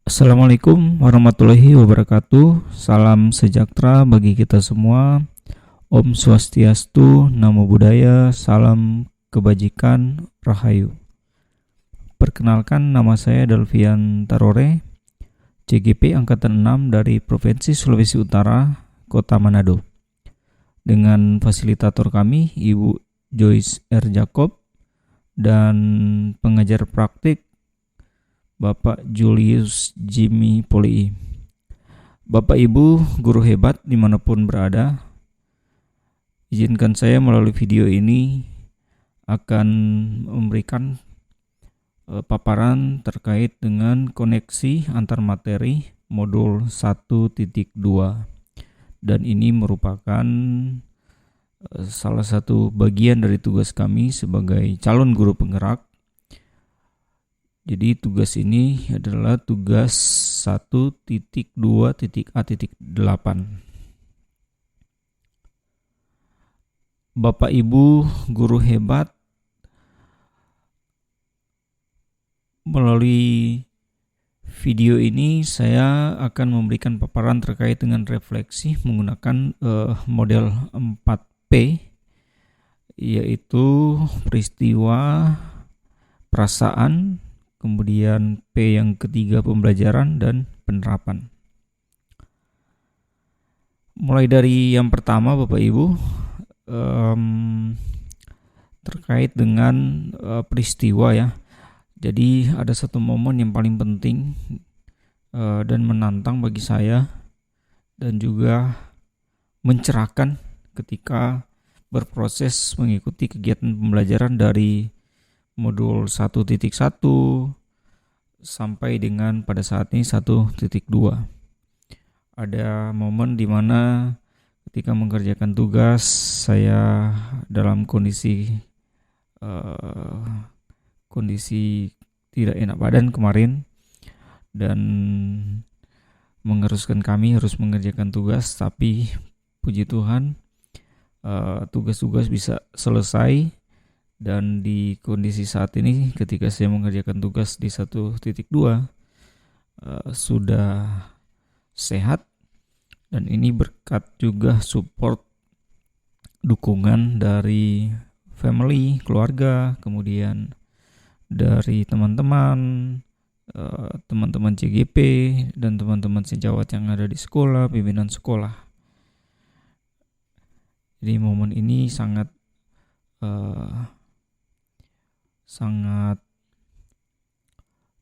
Assalamualaikum warahmatullahi wabarakatuh. Salam sejahtera bagi kita semua. Om Swastiastu, Namo Buddhaya, salam kebajikan, Rahayu. Perkenalkan, nama saya Delvian Tarore, CGP Angkatan 6 dari Provinsi Sulawesi Utara, Kota Manado. Dengan fasilitator kami, Ibu Joyce R. Jacob, dan pengajar praktik Bapak Julius Jimmy Polii. Bapak Ibu guru hebat dimanapun berada, izinkan saya melalui video ini akan memberikan paparan terkait dengan koneksi antar materi modul 1.2, dan ini merupakan salah satu bagian dari tugas kami sebagai calon guru penggerak. Jadi tugas ini adalah tugas 1.2.A.8. Bapak Ibu guru hebat, melalui video ini saya akan memberikan paparan terkait dengan refleksi menggunakan model 4P, yaitu peristiwa, perasaan, kemudian P yang ketiga pembelajaran dan penerapan. Mulai dari yang pertama Bapak Ibu, terkait dengan peristiwa ya. Jadi ada satu momen yang paling penting dan menantang bagi saya, dan juga mencerahkan ketika berproses mengikuti kegiatan pembelajaran dari modul 1.1 sampai dengan pada saat ini 1.2. Ada momen di mana ketika mengerjakan tugas saya dalam kondisi tidak enak badan kemarin, dan mengharuskan kami harus mengerjakan tugas, tapi puji Tuhan tugas-tugas bisa selesai. Dan di kondisi saat ini ketika saya mengerjakan tugas di 1.2 sudah sehat, dan ini berkat juga support dukungan dari family, keluarga, kemudian dari teman-teman CGP dan teman-teman sejawat yang ada di sekolah, pimpinan sekolah. Jadi momen ini sangat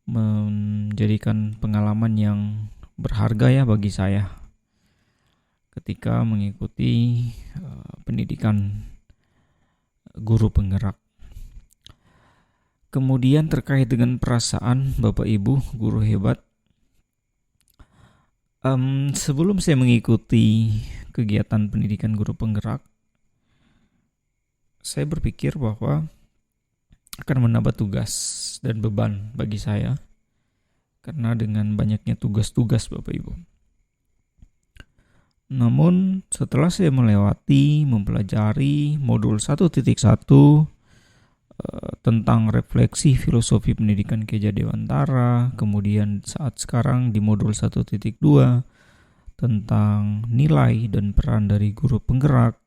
menjadikan pengalaman yang berharga ya bagi saya ketika mengikuti pendidikan guru penggerak. Kemudian terkait dengan perasaan Bapak Ibu guru hebat, sebelum saya mengikuti kegiatan pendidikan guru penggerak, saya berpikir bahwa akan menambah tugas dan beban bagi saya karena dengan banyaknya tugas-tugas Bapak Ibu. Namun setelah saya mempelajari modul 1.1 tentang refleksi filosofi pendidikan Keja Dewantara, kemudian saat sekarang di modul 1.2 tentang nilai dan peran dari guru penggerak,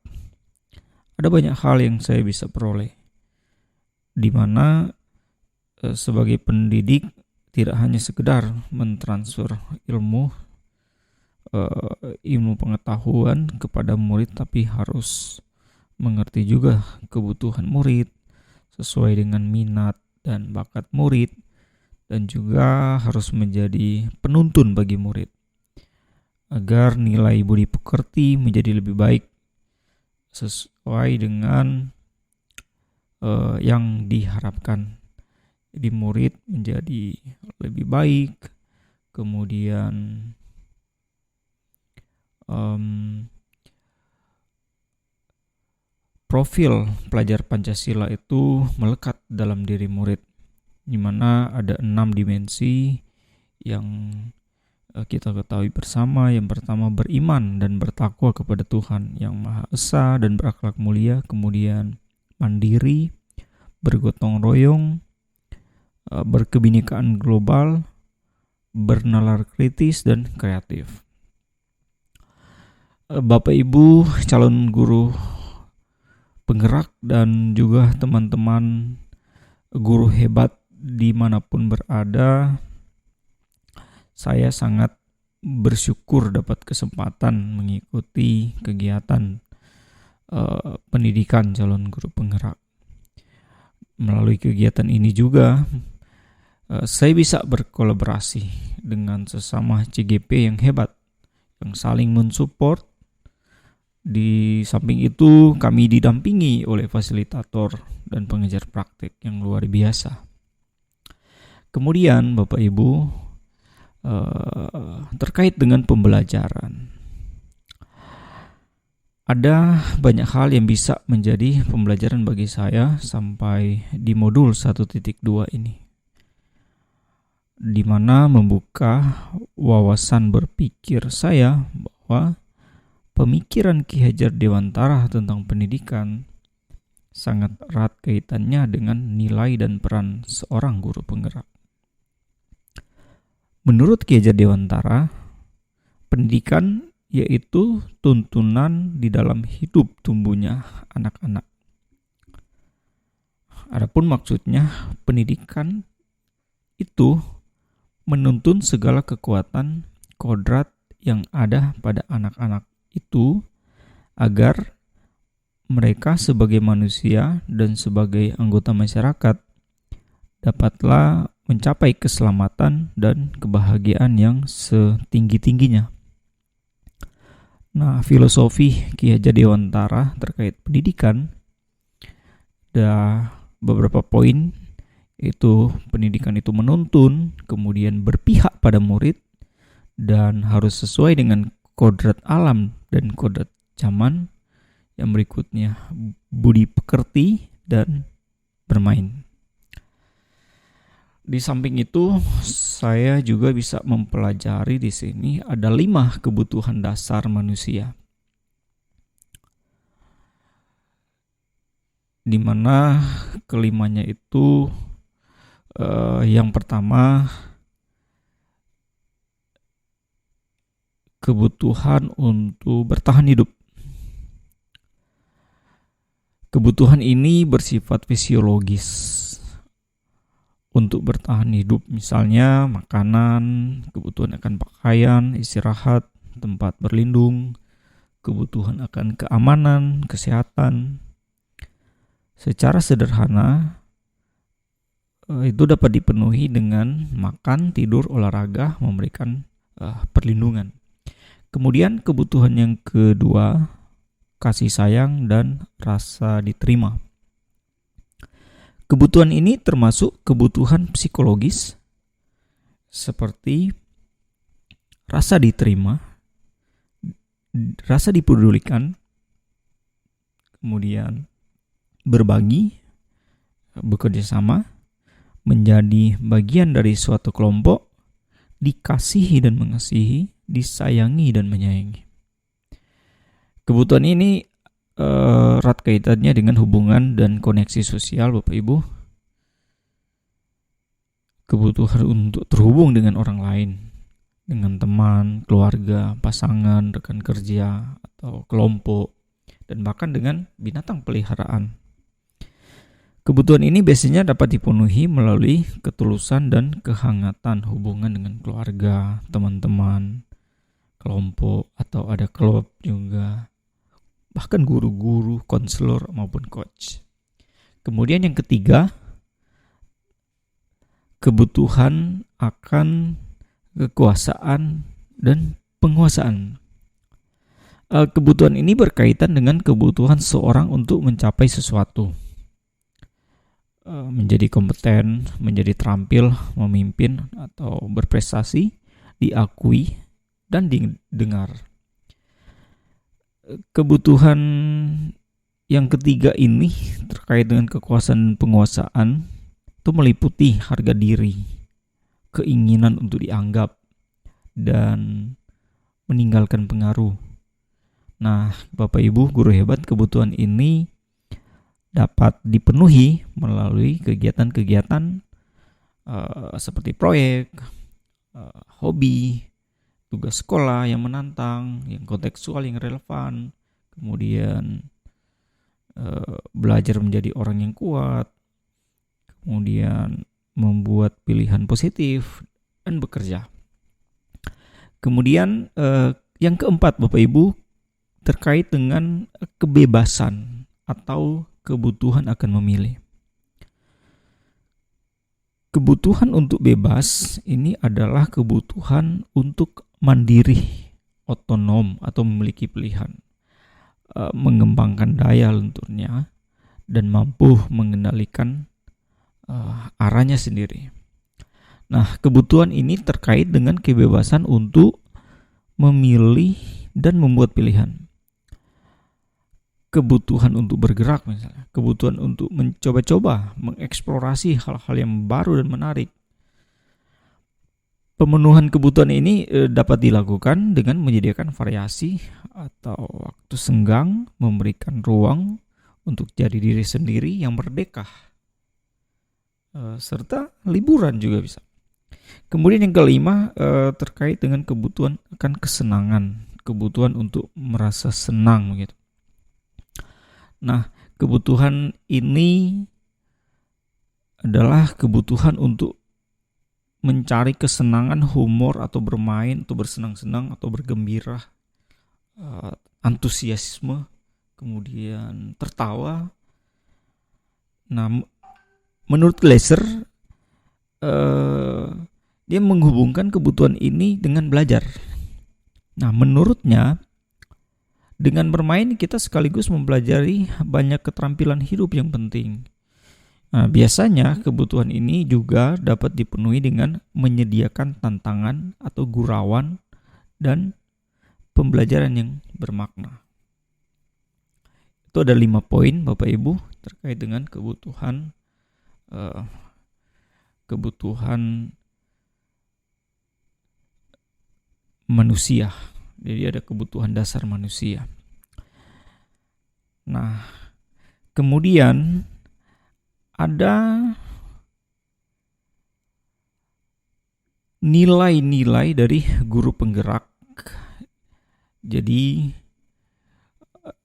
ada banyak hal yang saya bisa peroleh, di mana sebagai pendidik tidak hanya sekedar mentransfer ilmu pengetahuan kepada murid, tapi harus mengerti juga kebutuhan murid sesuai dengan minat dan bakat murid, dan juga harus menjadi penuntun bagi murid agar nilai budi pekerti menjadi lebih baik sesuai dengan yang diharapkan. Jadi murid menjadi lebih baik, kemudian profil pelajar Pancasila itu melekat dalam diri murid, di mana ada 6 dimensi yang kita ketahui bersama. Yang pertama, beriman dan bertakwa kepada Tuhan yang Maha Esa dan berakhlak mulia. Kemudian mandiri, bergotong royong, berkebinekaan global, bernalar kritis dan kreatif. Bapak Ibu calon guru penggerak dan juga teman-teman guru hebat dimanapun berada, saya sangat bersyukur dapat kesempatan mengikuti kegiatan pendidikan calon guru penggerak. Melalui kegiatan ini juga saya bisa berkolaborasi dengan sesama CGP yang hebat, yang saling mensupport. Di samping itu kami didampingi oleh fasilitator dan pengajar praktik yang luar biasa. Kemudian Bapak Ibu, terkait dengan pembelajaran, ada banyak hal yang bisa menjadi pembelajaran bagi saya sampai di modul 1.2 ini, di mana membuka wawasan berpikir saya bahwa pemikiran Ki Hajar Dewantara tentang pendidikan sangat erat kaitannya dengan nilai dan peran seorang guru penggerak. Menurut Ki Hajar Dewantara, pendidikan yaitu tuntunan di dalam hidup tumbuhnya anak-anak. Adapun maksudnya, pendidikan itu menuntun segala kekuatan kodrat yang ada pada anak-anak itu agar mereka sebagai manusia dan sebagai anggota masyarakat dapatlah mencapai keselamatan dan kebahagiaan yang setinggi-tingginya. Nah, filosofi Ki Hajar Dewantara terkait pendidikan ada beberapa poin, yaitu pendidikan itu menuntun, kemudian berpihak pada murid, dan harus sesuai dengan kodrat alam dan kodrat zaman. Yang berikutnya, budi pekerti dan bermain. Di samping itu, saya juga bisa mempelajari di sini ada 5 kebutuhan dasar manusia, di mana kelimanya itu yang pertama, kebutuhan untuk bertahan hidup. Kebutuhan ini bersifat fisiologis. Untuk bertahan hidup, misalnya makanan, kebutuhan akan pakaian, istirahat, tempat berlindung, kebutuhan akan keamanan, kesehatan. Secara sederhana, itu dapat dipenuhi dengan makan, tidur, olahraga, memberikan perlindungan. Kemudian kebutuhan yang kedua, kasih sayang dan rasa diterima. Kebutuhan ini termasuk kebutuhan psikologis seperti rasa diterima, rasa dipedulikan, kemudian berbagi, bekerja sama, menjadi bagian dari suatu kelompok, dikasihi dan mengasihi, disayangi dan menyayangi. Kebutuhan ini erat kaitannya dengan hubungan dan koneksi sosial, Bapak Ibu. Kebutuhan untuk terhubung dengan orang lain, dengan teman, keluarga, pasangan, rekan kerja, atau kelompok, dan bahkan dengan binatang peliharaan. Kebutuhan ini biasanya dapat dipenuhi melalui ketulusan dan kehangatan hubungan dengan keluarga, teman-teman, kelompok, atau ada klub juga, bahkan guru-guru, konselor maupun coach. Kemudian yang ketiga, kebutuhan akan kekuasaan dan penguasaan. Kebutuhan ini berkaitan dengan kebutuhan seorang untuk mencapai sesuatu, menjadi kompeten, menjadi terampil, memimpin atau berprestasi, diakui dan didengar. Kebutuhan yang ketiga ini terkait dengan kekuasaan dan penguasaan itu meliputi harga diri, keinginan untuk dianggap, dan meninggalkan pengaruh. Nah, Bapak Ibu guru hebat, kebutuhan ini dapat dipenuhi melalui kegiatan-kegiatan seperti proyek, hobi, tugas sekolah yang menantang, yang kontekstual, yang relevan, kemudian belajar menjadi orang yang kuat, kemudian membuat pilihan positif, dan bekerja. Kemudian yang keempat Bapak Ibu, terkait dengan kebebasan atau kebutuhan akan memilih. Kebutuhan untuk bebas ini adalah kebutuhan untuk mandiri, otonom atau memiliki pilihan, mengembangkan daya lenturnya, dan mampu mengendalikan arahnya sendiri. Nah, kebutuhan ini terkait dengan kebebasan untuk memilih dan membuat pilihan. Kebutuhan untuk bergerak misalnya, kebutuhan untuk mencoba-coba, mengeksplorasi hal-hal yang baru dan menarik. Pemenuhan kebutuhan ini dapat dilakukan dengan menyediakan variasi atau waktu senggang, memberikan ruang untuk jadi diri sendiri yang merdeka, serta liburan juga bisa. Kemudian yang kelima terkait dengan kebutuhan akan kesenangan, kebutuhan untuk merasa senang gitu. Nah, kebutuhan ini adalah kebutuhan untuk mencari kesenangan, humor atau bermain atau bersenang-senang atau bergembira, antusiasme, kemudian tertawa. Nah, menurut Glasser dia menghubungkan kebutuhan ini dengan belajar. Nah, menurutnya dengan bermain kita sekaligus mempelajari banyak keterampilan hidup yang penting. Nah, biasanya kebutuhan ini juga dapat dipenuhi dengan menyediakan tantangan atau gurauan dan pembelajaran yang bermakna. Itu ada 5 poin Bapak Ibu terkait dengan kebutuhan manusia. Jadi ada kebutuhan dasar manusia. Nah, kemudian ada nilai-nilai dari guru penggerak. Jadi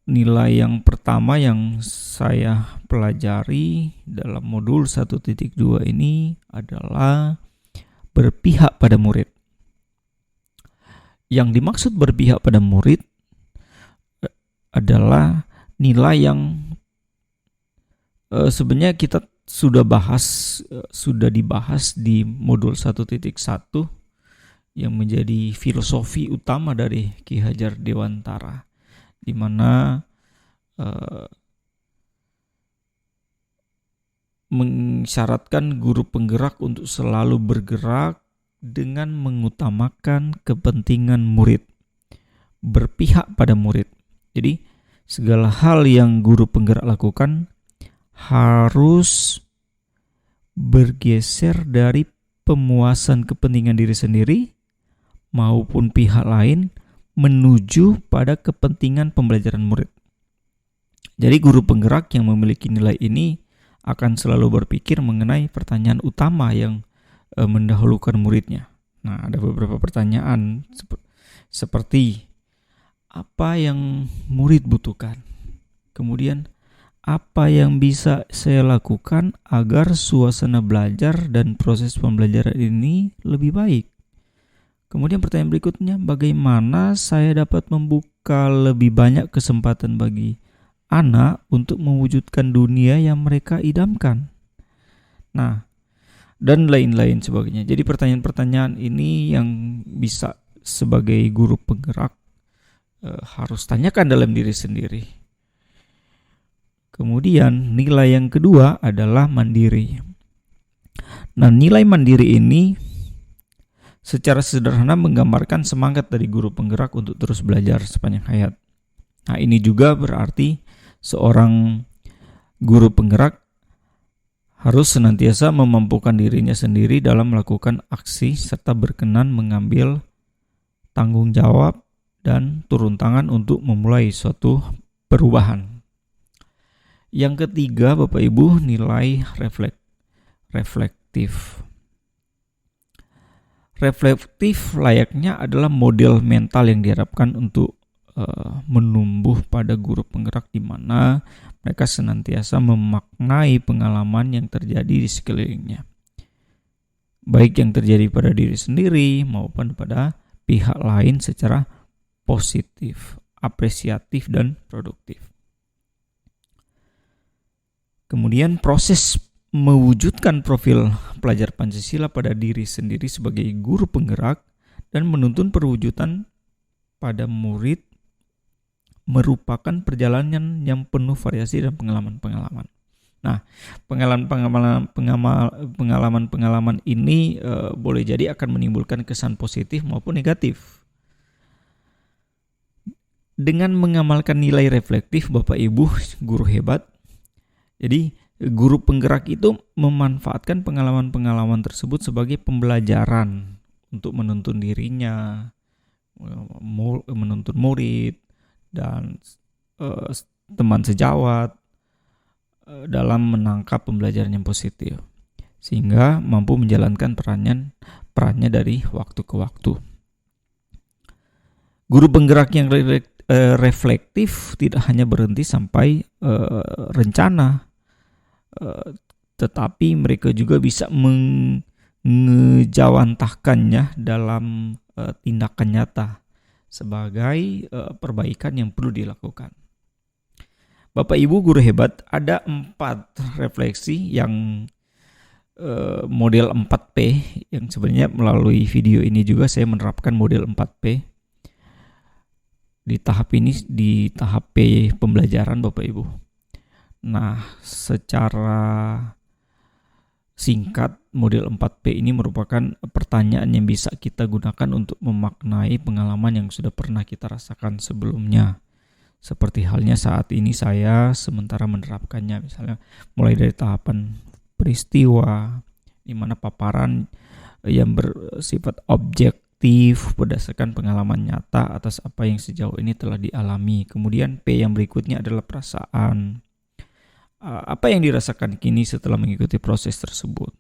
nilai yang pertama yang saya pelajari dalam modul 1.2 ini adalah berpihak pada murid. Yang dimaksud berpihak pada murid adalah nilai yang sebenarnya kita sudah dibahas di modul 1.1 yang menjadi filosofi utama dari Ki Hajar Dewantara, di mana mensyaratkan guru penggerak untuk selalu bergerak dengan mengutamakan kepentingan murid, berpihak pada murid. Jadi segala hal yang guru penggerak lakukan harus bergeser dari pemuasan kepentingan diri sendiri maupun pihak lain menuju pada kepentingan pembelajaran murid. Jadi guru penggerak yang memiliki nilai ini akan selalu berpikir mengenai pertanyaan utama yang mendahulukan muridnya. Nah, ada beberapa pertanyaan seperti apa yang murid butuhkan? Kemudian apa yang bisa saya lakukan agar suasana belajar dan proses pembelajaran ini lebih baik? Kemudian pertanyaan berikutnya, bagaimana saya dapat membuka lebih banyak kesempatan bagi anak untuk mewujudkan dunia yang mereka idamkan? Nah, dan lain-lain sebagainya. Jadi pertanyaan-pertanyaan ini yang bisa sebagai guru penggerak harus tanyakan dalam diri sendiri. Kemudian nilai yang kedua adalah mandiri. Nah, nilai mandiri ini secara sederhana menggambarkan semangat dari guru penggerak untuk terus belajar sepanjang hayat. Nah, ini juga berarti seorang guru penggerak harus senantiasa memampukan dirinya sendiri dalam melakukan aksi serta berkenan mengambil tanggung jawab dan turun tangan untuk memulai suatu perubahan. Yang ketiga, Bapak Ibu, nilai reflektif. Reflektif layaknya adalah model mental yang diharapkan untuk menumbuh pada guru penggerak, di mana mereka senantiasa memaknai pengalaman yang terjadi di sekelilingnya, baik yang terjadi pada diri sendiri maupun pada pihak lain secara positif, apresiatif, dan produktif. Kemudian proses mewujudkan profil pelajar Pancasila pada diri sendiri sebagai guru penggerak dan menuntun perwujudan pada murid merupakan perjalanan yang penuh variasi dan pengalaman-pengalaman. Nah, pengalaman-pengalaman ini boleh jadi akan menimbulkan kesan positif maupun negatif. Dengan mengamalkan nilai reflektif, Bapak Ibu guru hebat, jadi guru penggerak itu memanfaatkan pengalaman-pengalaman tersebut sebagai pembelajaran untuk menuntun dirinya, menuntun murid, dan teman sejawat dalam menangkap pembelajaran yang positif, sehingga mampu menjalankan perannya dari waktu ke waktu. Guru penggerak yang reflektif tidak hanya berhenti sampai rencana, tetapi mereka juga bisa mengejawantahkannya dalam tindakan nyata sebagai perbaikan yang perlu dilakukan. Bapak Ibu guru hebat, ada 4 refleksi yang model 4P, yang sebenarnya melalui video ini juga saya menerapkan model 4P di tahap P pembelajaran, Bapak Ibu. Nah, secara singkat, model 4P ini merupakan pertanyaan yang bisa kita gunakan untuk memaknai pengalaman yang sudah pernah kita rasakan sebelumnya. Seperti halnya saat ini saya sementara menerapkannya, misalnya mulai dari tahapan peristiwa, di mana paparan yang bersifat objektif berdasarkan pengalaman nyata atas apa yang sejauh ini telah dialami. Kemudian P yang berikutnya adalah perasaan. Apa yang dirasakan kini setelah mengikuti proses tersebut?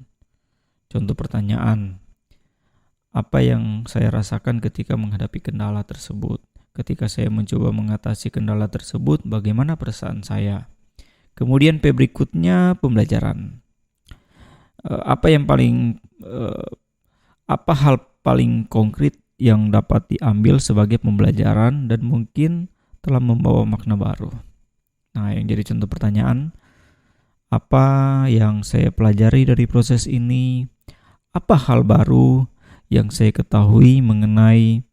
Contoh pertanyaan, apa yang saya rasakan ketika menghadapi kendala tersebut? Ketika saya mencoba mengatasi kendala tersebut, bagaimana perasaan saya? Kemudian P berikutnya pembelajaran. Apa hal paling konkret yang dapat diambil sebagai pembelajaran dan mungkin telah membawa makna baru? Nah, yang jadi contoh pertanyaan, apa yang saya pelajari dari proses ini? Apa hal baru yang saya ketahui mengenai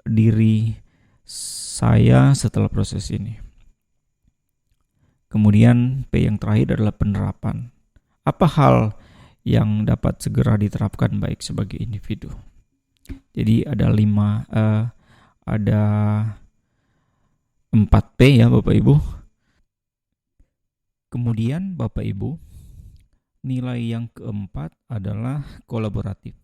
diri saya setelah proses ini? Kemudian P yang terakhir adalah penerapan. Apa hal yang dapat segera diterapkan baik sebagai individu? Jadi ada 4P ya Bapak Ibu. Kemudian Bapak Ibu, nilai yang keempat adalah kolaboratif.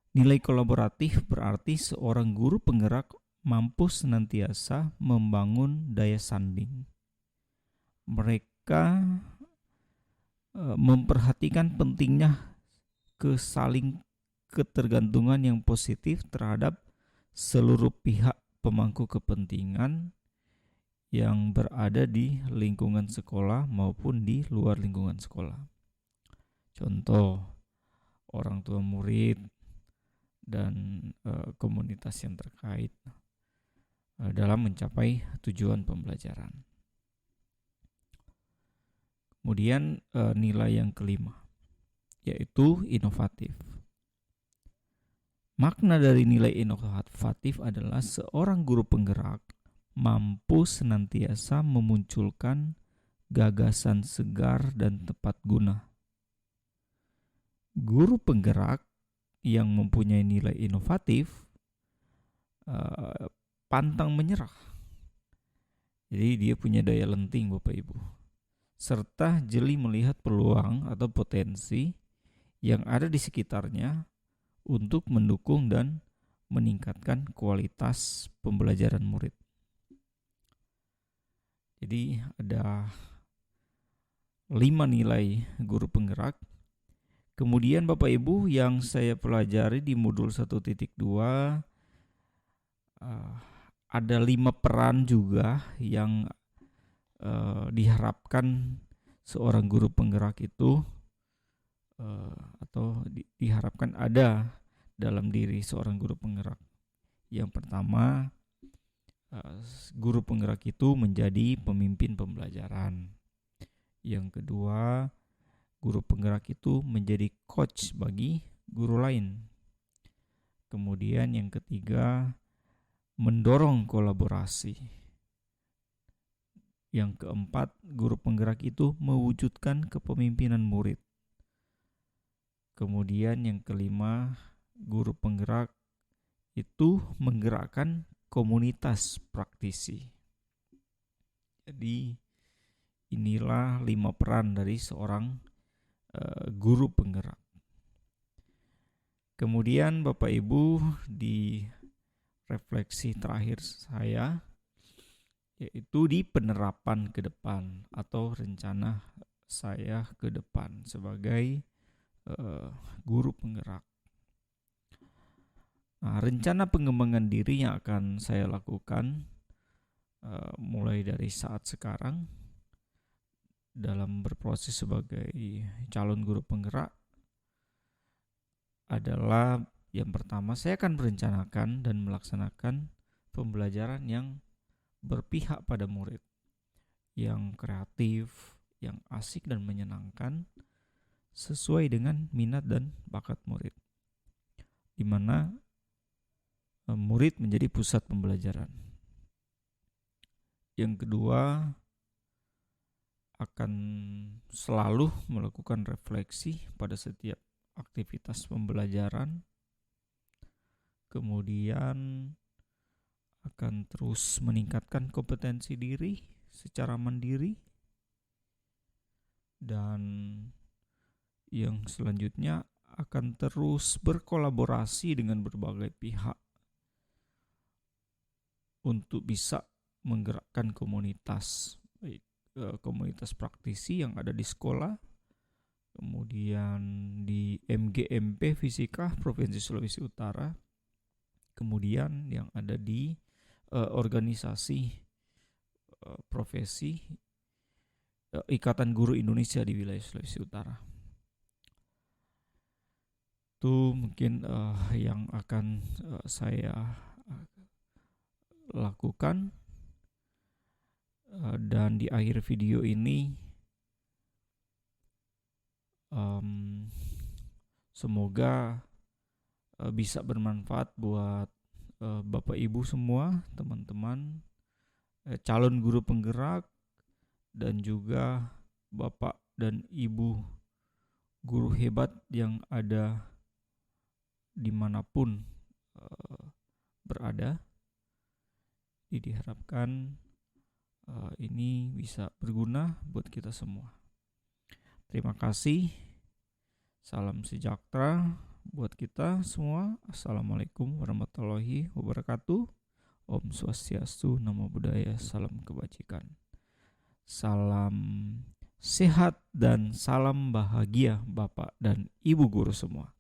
Nilai kolaboratif berarti seorang guru penggerak mampu senantiasa membangun daya sanding. Mereka memperhatikan pentingnya saling ketergantungan yang positif terhadap seluruh pihak pemangku kepentingan yang berada di lingkungan sekolah maupun di luar lingkungan sekolah. Contoh, orang tua murid dan komunitas yang terkait dalam mencapai tujuan pembelajaran. Kemudian nilai yang kelima, yaitu inovatif. Makna dari nilai inovatif adalah seorang guru penggerak mampu senantiasa memunculkan gagasan segar dan tepat guna. Guru penggerak yang mempunyai nilai inovatif pantang menyerah. Jadi dia punya daya lenting Bapak Ibu, serta jeli melihat peluang atau potensi yang ada di sekitarnya untuk mendukung dan meningkatkan kualitas pembelajaran murid. Jadi ada 5 nilai guru penggerak. Kemudian Bapak Ibu, yang saya pelajari di modul 1.2 ada 5 peran juga yang diharapkan seorang guru penggerak itu atau diharapkan ada dalam diri seorang guru penggerak. Yang pertama, guru penggerak itu menjadi pemimpin pembelajaran. Yang kedua, guru penggerak itu menjadi coach bagi guru lain. Kemudian yang ketiga, mendorong kolaborasi. Yang keempat, guru penggerak itu mewujudkan kepemimpinan murid. Kemudian yang kelima, guru penggerak itu menggerakkan komunitas praktisi. Jadi inilah 5 peran dari seorang guru penggerak. Kemudian Bapak Ibu, di refleksi terakhir saya, yaitu di penerapan ke depan atau rencana saya ke depan sebagai guru penggerak. Nah, rencana pengembangan diri yang akan saya lakukan mulai dari saat sekarang dalam berproses sebagai calon guru penggerak adalah yang pertama, saya akan merencanakan dan melaksanakan pembelajaran yang berpihak pada murid, yang kreatif, yang asik dan menyenangkan sesuai dengan minat dan bakat murid, di mana murid menjadi pusat pembelajaran. Yang kedua, akan selalu melakukan refleksi pada setiap aktivitas pembelajaran. Kemudian akan terus meningkatkan kompetensi diri secara mandiri. Dan yang selanjutnya akan terus berkolaborasi dengan berbagai pihak untuk bisa menggerakkan komunitas, baik komunitas praktisi yang ada di sekolah, kemudian di MGMP Fisika Provinsi Sulawesi Utara, kemudian yang ada di organisasi profesi Ikatan Guru Indonesia di wilayah Sulawesi Utara. Itu mungkin yang akan saya lakukan. Dan di akhir video ini semoga bisa bermanfaat buat Bapak Ibu semua, teman-teman calon guru penggerak, dan juga Bapak dan Ibu guru hebat yang ada dimanapun berada. Diharapkan ini bisa berguna buat kita semua. Terima kasih. Salam sejahtera buat kita semua. Assalamualaikum warahmatullahi wabarakatuh. Om Swastiastu, Namo Buddhaya, salam kebajikan. Salam sehat dan salam bahagia Bapak dan Ibu guru semua.